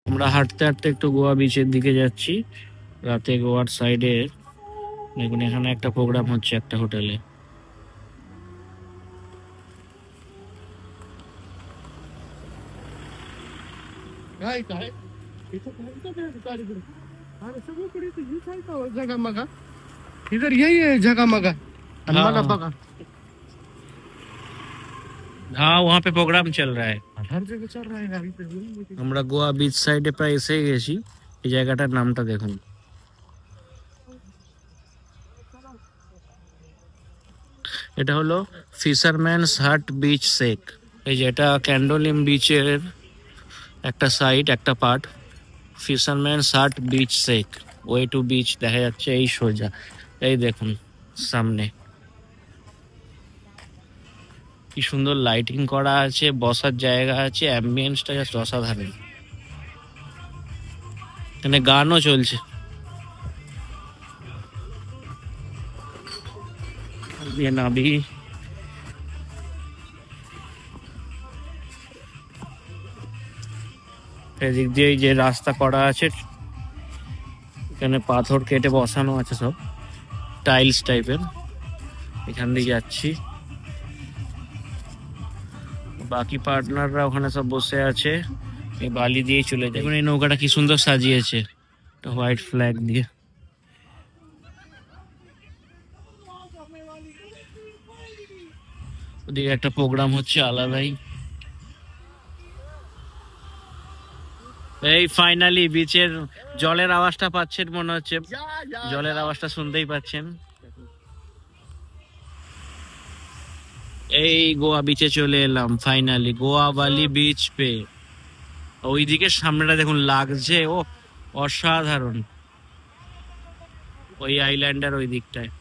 আমরা হাঁটতে হাঁটতে একটু গোয়া বিচের দিকে যাচ্ছি। রাতে গোয়ার সাইডে দেখুন এখানে একটা প্রোগ্রাম হচ্ছে একটা হোটেলে। इधर यही है जगह मगा हाँ हाँ, वहाँ पे प्रोग्राम चल रहा है। हर जगह चल रहा है अभी पे। আমরা গোয়া বিচ সাইডে প্রায় এসে গেছি। এই জায়গাটার নামটা দেখুন, এটা হলো ফিশারম্যানস হাট বিচ শেক। এই যে এটা ক্যান্ডোলিম বিচের একটা সাইড, একটা পার্ট। ফিশারম্যানস হাট beach shake, way to beach দেখা যাচ্ছে এই সোজা। এই দেখুন সামনে কি সুন্দর লাইটিং করা আছে, বসার জায়গা আছে, অ্যাম্বিয়েন্সটা জাস্ট অসাধারণ। এখানে গানও চলছে। ये नाभि এদিক দিয়ে যে রাস্তা করা আছে, এখানে পাথর কেটে বসানো আছে, সব টাইলস টাইপের। এখান দিয়ে যাচ্ছি, বাকি পার্টনাররা ওখানে সব বসে আছে। এই বালি দিয়ে চলে যায়। এই নৌকাটা কি সুন্দর সাজিয়েছে হোয়াইট ফ্ল্যাগ দিয়ে। ওদিকে একটা প্রোগ্রাম হচ্ছে আলাদাই। এই ফাইনালি বিচের জলের আওয়াজটা পাচ্ছেন মনে হচ্ছে, জলের আওয়াজটা শুনতেই পাচ্ছেন। এই গোয়া বিচে চলে এলাম ফাইনালি, গোয়া বালি বিচ পে। ওইদিকে সামনেটা দেখুন লাগছে, ও অসাধারণ, ওই আইল্যান্ডের ওই দিকটায়।